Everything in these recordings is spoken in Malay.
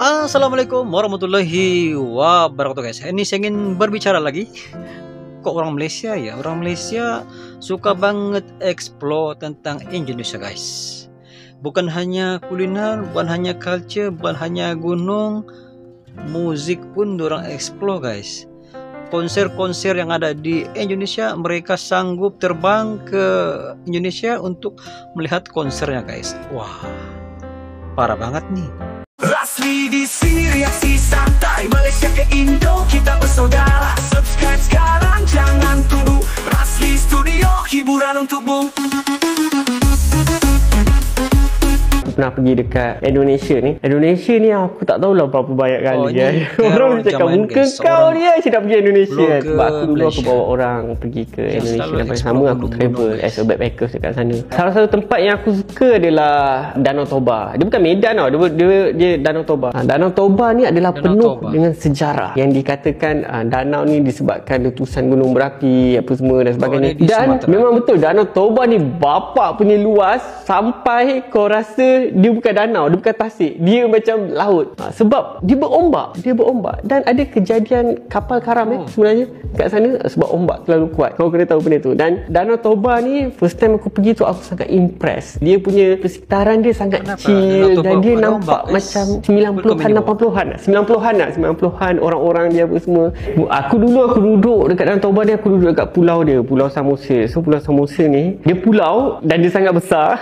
Assalamualaikum warahmatullahi wabarakatuh guys. Ini saya ingin berbicara lagi. Kok orang Malaysia ya? Orang Malaysia suka banget explore tentang Indonesia guys. Bukan hanya kuliner, bukan hanya culture, bukan hanya gunung, musik pun dorang explore guys. Konser-konser yang ada di Indonesia, mereka sanggup terbang ke Indonesia untuk melihat konsernya guys. Wah, parah banget nih. Rasmi di sini reaksi santai, Malaysia ke Indo kita bersaudara. Subscribe sekarang jangan tunggu. Rasmi Studio, hiburan untukmu. Pernah pergi dekat Indonesia ni aku tak tahulah berapa banyak kali orang cakap muka kau ni saya dah pergi Indonesia sebab aku dulu aku bawa orang pergi ke Indonesia dan sama aku travel as a backpacker dekat sana. Salah satu tempat yang aku suka adalah Danau Toba. Dia bukan Medan tau, dia Danau Toba. Danau Toba ni adalah penuh dengan sejarah yang dikatakan danau ni disebabkan letusan gunung berapi apa semua dan sebagainya. Dan memang betul Danau Toba ni bapak punya luas sampai kau rasa dia bukan danau, dia bukan tasik, dia macam laut. Sebab dia berombak dan ada kejadian kapal karam sebenarnya kat sana sebab ombak terlalu kuat. Kau kena tahu benda tu. Dan Danau Toba ni first time aku pergi tu aku sangat impress. Dia punya persekitaran dia sangat chill dan dia nampak macam 90-an orang-orang dia apa semua. Aku duduk dekat Danau Toba ni, aku duduk dekat pulau dia, Pulau Samosir. So Pulau Samosir ni dia pulau dan dia sangat besar,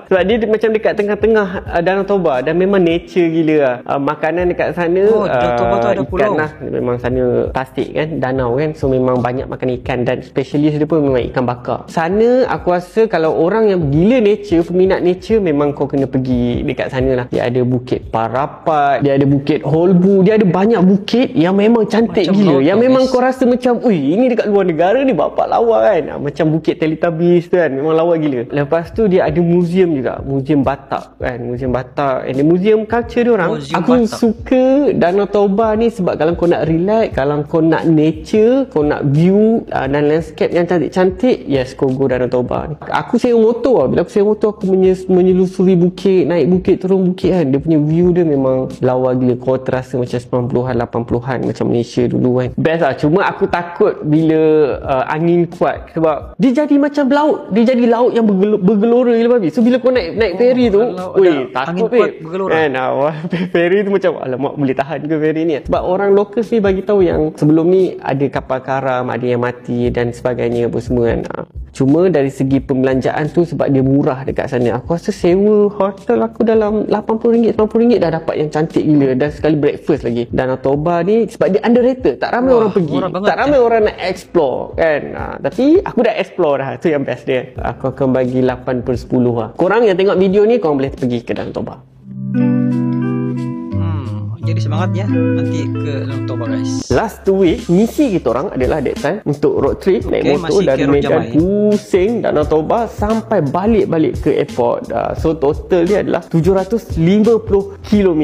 sebab dia macam dekat tengah-tengah Danau Toba dan memang nature gila lah. Makanan dekat sana Danau Toba tu ada pulau ikan lah. Memang sana tasik kan, danau kan, so memang banyak makan ikan dan specialist dia pun memang ikan bakar. Sana aku rasa kalau orang yang gila nature, peminat nature, memang kau kena pergi dekat sana lah. Dia ada Bukit Parapat, dia ada Bukit Holbu, dia ada banyak bukit yang memang cantik macam gila, yang memang kau rasa macam ini dekat luar negara ni bapak lawa kan. Macam Bukit Teletubbies tu kan, memang lawa gila. Lepas tu dia ada museum juga, Museum Batak kan, Museum Batak, and museum culture dia orang. Aku suka Danau Toba ni sebab kalau kau nak relax, kalau kau nak nature, kau nak view dan landscape yang cantik-cantik, yes, kau go Danau Toba ni. Aku sewa motor lah. Bila aku sewa motor aku menyelusuri bukit, naik bukit, turun bukit kan. Dia punya view dia memang lawa gila. Kau terasa macam 90-an, 80-an macam Malaysia dulu kan. Best lah. Cuma aku takut bila angin kuat sebab dia jadi macam laut. Dia jadi laut yang bergelora gila babi. So bila kau naik ferry tu, takut kan. Ferry tu macam alamak, boleh tahan ke ferry ni. Sebab orang lokal ni bagi tahu yang sebelum ni ada kapal karam, ada yang mati dan sebagainya apa semua kan. Cuma dari segi pembelanjaan tu sebab dia murah dekat sana, aku rasa sewa hotel aku dalam RM80, RM90 dah dapat yang cantik gila dan sekali breakfast lagi. Danau Toba ni sebab dia underrated, tak ramai orang pergi, tak ramai orang nak explore kan. Tapi aku dah explore dah, tu yang best dia. Aku akan bagi 8/10 lah. Korang yang tengok video ni korang boleh pergi ke Danau Toba. Jadi semangat ya nanti ke Danau Toba guys. Last 2 week misi kita orang adalah that time untuk road trip, naik motor dari Medan pusing Danau Toba sampai balik ke airport. So total dia adalah 750 km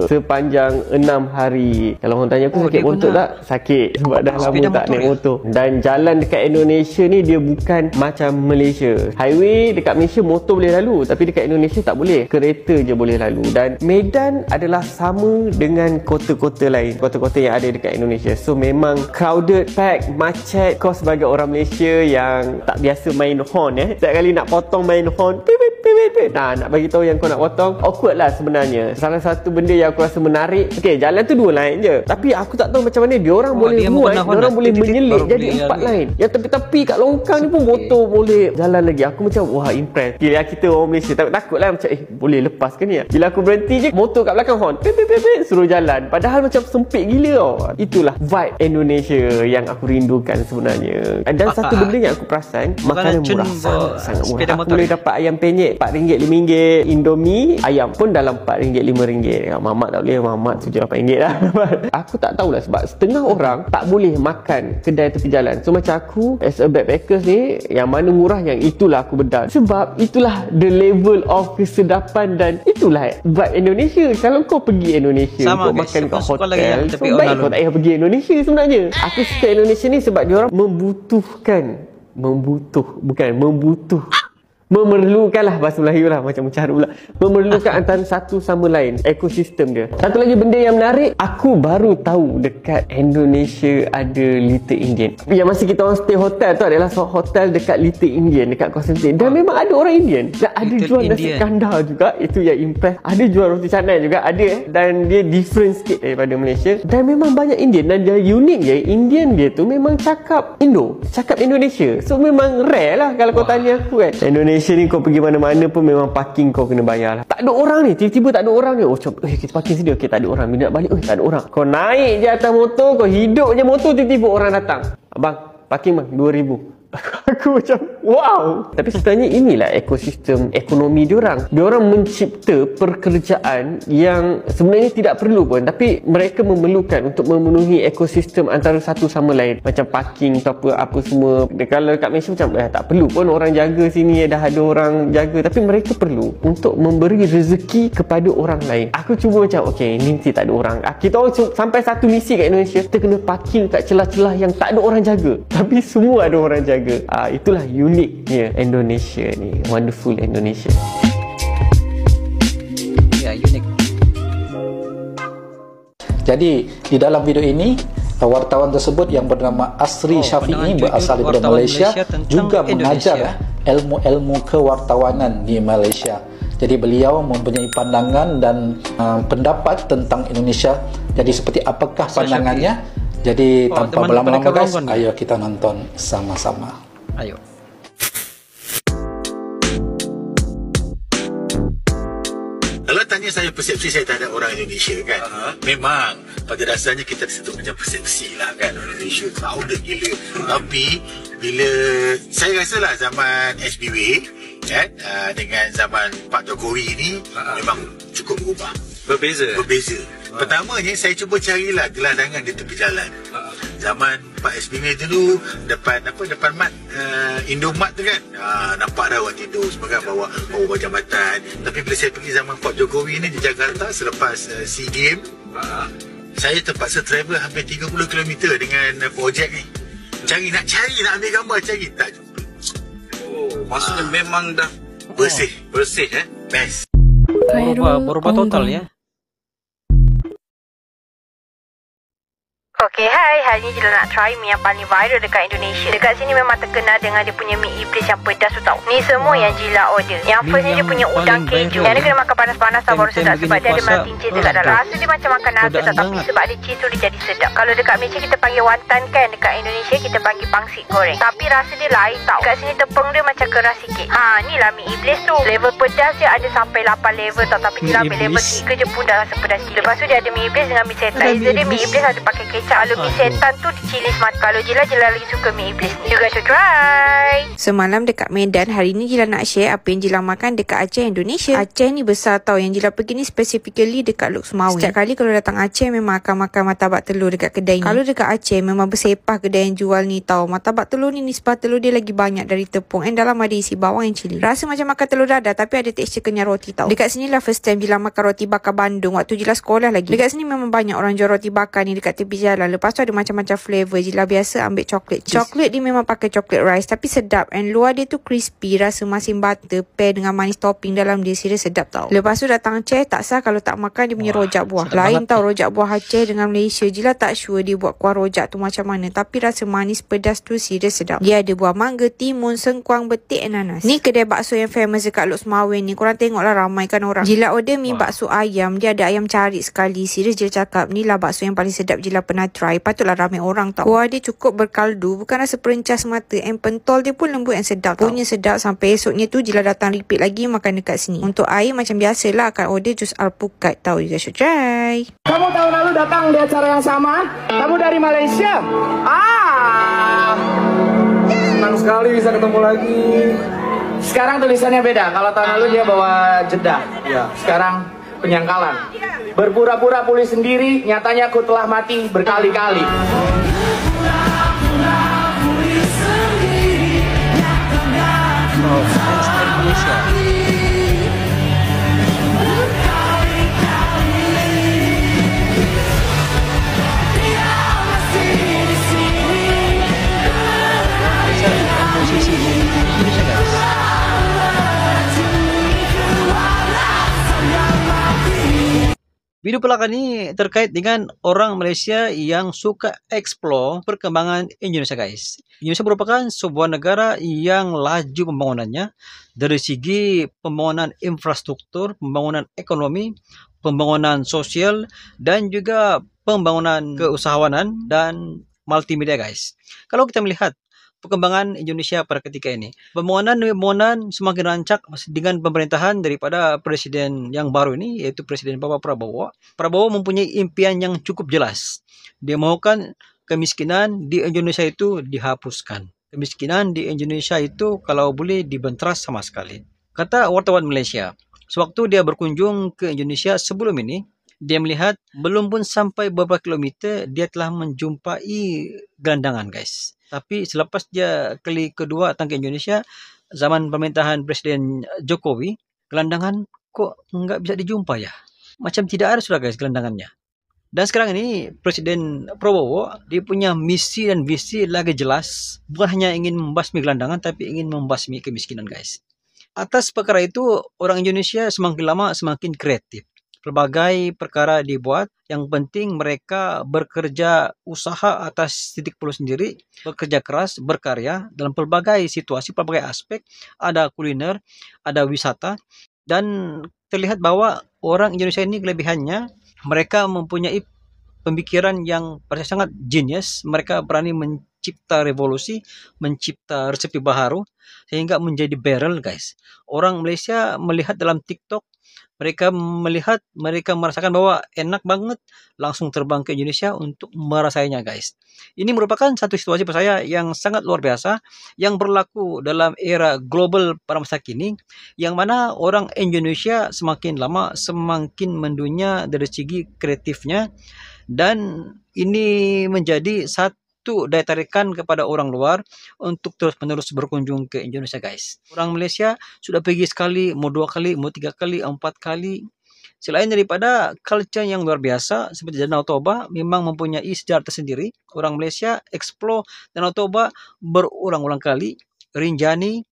sepanjang 6 hari. Kalau orang tanya aku sakit bontot tak? Sakit sebab dah lama tak naik motor. Dan jalan dekat Indonesia ni dia bukan macam Malaysia. Highway dekat Malaysia motor boleh lalu, tapi dekat Indonesia tak boleh, kereta je boleh lalu. Dan Medan adalah sama dengan kota-kota lain, kota-kota yang ada dekat Indonesia. So memang crowded, pack, macet. Kau sebagai orang Malaysia yang tak biasa main horn setiap kali nak potong main horn, nak bagi tahu yang kau nak potong, awkward lah sebenarnya. Salah satu benda yang aku rasa menarik, jalan tu 2 line je, tapi aku tak tahu macam mana diorang boleh buat, diorang boleh menyelit jadi 4 line. Yang tepi-tepi kat longkang ni pun motor boleh jalan lagi. Aku macam wah, impress. Bila kita orang Malaysia takut lah macam boleh lepas ke ni. Bila aku berhenti je, motor kat belakang horn, suruh jalan, padahal macam sempit gila tau. Itulah vibe Indonesia yang aku rindukan sebenarnya. Dan satu benda yang aku perasan, makanan murah, sangat murah. Aku boleh dapat ayam penyet RM4, RM5, Indomie ayam pun dalam RM4, RM5. Mamak tak boleh, mamak RM7, RM8 lah. Aku tak tahulah sebab setengah orang tak boleh makan kedai tepi jalan. So macam aku as a backpacker ni, yang mana murah yang itulah aku bedal. Sebab itulah the level of kesedapan dan itulah vibe Indonesia. Kalau kau pergi Indonesia, kau makan kat hotel, so baik kau tak payah pergi Indonesia sebenarnya. Aku suka Indonesia ni sebab diorang membutuhkan memerlukanlah, bahasa Melayu lah, macam cara pula, memerlukan antara satu sama lain, ekosistem dia. Satu lagi benda yang menarik, aku baru tahu dekat Indonesia ada Little Indian. Yang masa kita orang stay hotel tu adalah hotel dekat Little Indian, dekat kawasan State, dan memang ada orang Indian, dan ada Little jual nasi kandar juga, itu yang impress. Ada jual roti canai juga, ada, dan dia different sikit daripada Malaysia, dan memang banyak Indian. Dan dia unik je, Indian dia tu memang cakap cakap Indonesia. So memang rare lah kalau kau tanya aku kan. Indonesia ni kau pergi mana-mana pun memang parking kau kena bayar lah. Tak ada orang ni, tiba-tiba tak ada orang ni. Oh coba, kita parking sini, okey tak ada orang. Bila nak balik, tak ada orang. Kau naik je atas motor, kau hidup je motor, tiba-tiba orang datang. Abang, parking bang, 2,000. Aku macam wow. Tapi sebenarnya inilah ekosistem ekonomi diorang. Diorang mencipta pekerjaan yang sebenarnya tidak perlu pun, tapi mereka memerlukan untuk memenuhi ekosistem antara satu sama lain. Macam parking atau apa semua. Kalau kat Malaysia macam tak perlu pun orang jaga sini, dah ada orang jaga, tapi mereka perlu untuk memberi rezeki kepada orang lain. Aku cuba macam okey, ni mesti tak ada orang. Kita orang sampai satu misi kat Indonesia, kita kena parking kat celah-celah yang tak ada orang jaga, tapi semua ada orang jaga. Itulah uniknya Indonesia ni. Wonderful Indonesia. Ya, unik. Jadi di dalam video ini, wartawan tersebut yang bernama Asri Syafi'i berasal daripada Malaysia juga mengajar ilmu-ilmu kewartawanan di Malaysia. Jadi beliau mempunyai pandangan dan pendapat tentang Indonesia. Jadi seperti apakah pandangannya? Jadi tanpa berlama-lama guys, ayo kita nonton sama-sama. Ayo. Kalau tanya saya persepsi saya terhadap orang Indonesia kan, memang pada dasarnya kita satu macam persepsi lah kan, orang Indonesia crowded gila. Tapi bila saya rasa lah zaman SBY kan, dengan zaman Pak Jokowi ni memang cukup berubah. Berbeza. Pertamanya saya cuba carilah gelandangan di tepi jalan. Zaman Pak SBY dulu depan mat Indomat tu kan, nampak dah orang tidur sebagai bawa jambatan. Tapi bila saya pergi zaman Pak Jokowi ni di Jakarta selepas SEA Games, saya terpaksa travel hampir 30 km dengan projek ni. Nak ambil gambar, cari tak jumpa. Maksudnya memang dah bersih best. Berubah total ya. Okay, hai. Hari ni Jila nak try mie yang paling viral dekat Indonesia. Dekat sini memang terkenal dengan dia punya mie iblis yang pedas tu tau. Ni semua yang Jila order. Yang first ni dia punya udang keju. Yang dia kena makan panas-panas tau baru sedap, sebab dia ada melting cheese dekat dalam. Rasa dia macam makan nugget tau, tapi sebab dia cheese tu dia jadi sedap. Kalau dekat Malaysia kita panggil wonton kan, dekat Indonesia kita panggil pangsit goreng. Tapi rasa dia lain tau. Dekat sini tepung dia macam keras sikit. Ni lah mie iblis tu. Level pedas dia ada sampai 8 level tau, tapi Jila ambil level 3 je pun dah rasa pedas sikit. Lepas tu dia ada mie iblis dengan mie setan. Dia mie iblis ada pakai kecap. Kalau mie setan tu dicili semata. Kalau Jila lagi suka mie iblis ni. You guys should try. Semalam dekat Medan, hari ni Jila nak share apa yang Jila makan dekat Aceh, Indonesia. Aceh ni besar tau. Yang Jila pergi ni specifically dekat Luk Semawi. Setiap kali kalau datang Aceh memang akan makan martabak telur dekat kedai ni. Kalau dekat Aceh memang bersepah kedai yang jual ni tau. Martabak telur ni nisbah telur dia lagi banyak dari tepung, and dalam ada isi bawang yang cili. Rasa macam makan telur dadah, tapi ada tekstur kenyal roti tau. Dekat sini lah first time Jila makan roti bakar Bandung waktu Jila sekolah lagi. Dekat sini memang banyak orang jual roti bakar ni dekat tepi jalan. Lepas tu ada macam-macam flavor. Jila biasa ambil coklat cheese. Coklat dia memang pakai coklat rice, tapi sedap, and luar dia tu crispy, rasa masin butter pair dengan manis topping dalam dia. Serius sedap tau. Lepas tu datang Aceh, tak sah kalau tak makan dia punya rojak buah. Lain tau rojak buah Aceh dengan Malaysia. Jila tak sure dia buat kuah rojak tu macam mana, tapi rasa manis pedas tu serius sedap. Dia ada buah mangga, timun, sengkuang, betik, nanas. Ni kedai bakso yang famous dekat Luk Semawi ni. Korang tengoklah ramai kan orang. Jila order mie bakso ayam. Dia ada ayam cari sekali. Serius Jila cakap ni lah bakso yang paling sedap Jila pernah try. Patutlah ramai orang tau. Kuah dia cukup berkaldu, bukan rasa perencas mata, and pentol dia pun lembut and sedap tau. Punya sedap sampai esoknya tu Jila datang repeat lagi makan dekat sini. Untuk air macam biasalah akan order jus alpukat tau. You guys should try. Kamu tahun lalu datang di acara yang sama? Kamu dari Malaysia? Senang sekali bisa ketemu lagi. Sekarang tulisannya beda. Kalau tahun lalu dia bawa Jeddah. Ya. Sekarang penyangkalan. Berpura-pura pulih sendiri, nyatanya aku telah mati berkali-kali. Video pelakon ini terkait dengan orang Malaysia yang suka explore perkembangan Indonesia guys. Indonesia merupakan sebuah negara yang laju pembangunannya dari segi pembangunan infrastruktur, pembangunan ekonomi, pembangunan sosial, dan juga pembangunan keusahawanan dan multimedia guys. Kalau kita melihat perkembangan Indonesia pada ketika ini, pembangunan semakin rancak dengan pemerintahan daripada presiden yang baru ini, yaitu Presiden Bapak Prabowo. Prabowo mempunyai impian yang cukup jelas. Dia mahukan kemiskinan di Indonesia itu dihapuskan. Kemiskinan di Indonesia itu kalau boleh dibenteras sama sekali. Kata wartawan Malaysia, sewaktu dia berkunjung ke Indonesia sebelum ini, dia melihat belum pun sampai beberapa kilometer dia telah menjumpai gelandangan guys. Tapi selepas dia kali kedua datang ke Indonesia, zaman pemerintahan Presiden Jokowi, gelandangan kok nggak bisa dijumpa ya. Macam tidak ada sudah guys gelandangannya. Dan sekarang ini Presiden Prabowo, dia punya misi dan visi lagi jelas. Bukan hanya ingin membasmi gelandangan, tapi ingin membasmi kemiskinan guys. Atas perkara itu, orang Indonesia semakin lama semakin kreatif. Pelbagai perkara dibuat, yang penting mereka bekerja usaha atas titik pulu sendiri, bekerja keras, berkarya dalam pelbagai situasi, pelbagai aspek. Ada kuliner, ada wisata, dan terlihat bahwa orang Indonesia ini kelebihannya, mereka mempunyai pemikiran yang sangat genius. Mereka berani mencipta revolusi, mencipta resepi baharu, sehingga menjadi viral guys. Orang Malaysia melihat dalam TikTok, mereka melihat, mereka merasakan bahwa enak banget, langsung terbang ke Indonesia untuk merasainya guys. Ini merupakan satu situasi bagi saya yang sangat luar biasa, yang berlaku dalam era global pada masa kini, yang mana orang Indonesia semakin lama semakin mendunia dari segi kreatifnya, dan ini menjadi satu daya tarikan kepada orang luar untuk terus-menerus berkunjung ke Indonesia guys. Orang Malaysia sudah pergi sekali, mau 2 kali, mau 3 kali, 4 kali. Selain daripada culture yang luar biasa seperti Danau Toba memang mempunyai sejarah tersendiri. Orang Malaysia explore Danau Toba berulang-ulang kali, Rinjani,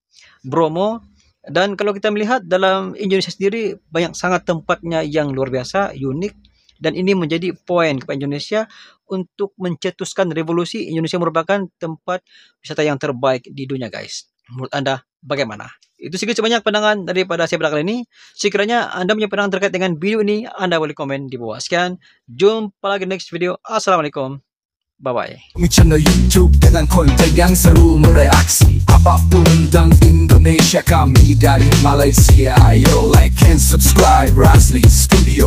Bromo, dan kalau kita melihat dalam Indonesia sendiri banyak sangat tempatnya yang luar biasa, unik. Dan ini menjadi poin kepada Indonesia untuk mencetuskan revolusi. Indonesia merupakan tempat wisata yang terbaik di dunia guys. Menurut anda bagaimana? Itu sedikit sebanyak pandangan daripada saya pada kali ini. Sekiranya anda punya pandangan terkait dengan video ini, anda boleh komen di bawah. Sekian, jumpa lagi next video. Assalamualaikum. Bye-bye. Channel YouTube dengan konten yang seru mereaksi apapun tentang Indonesia, kami dari Malaysia. Ayo like and subscribe Razli Studio.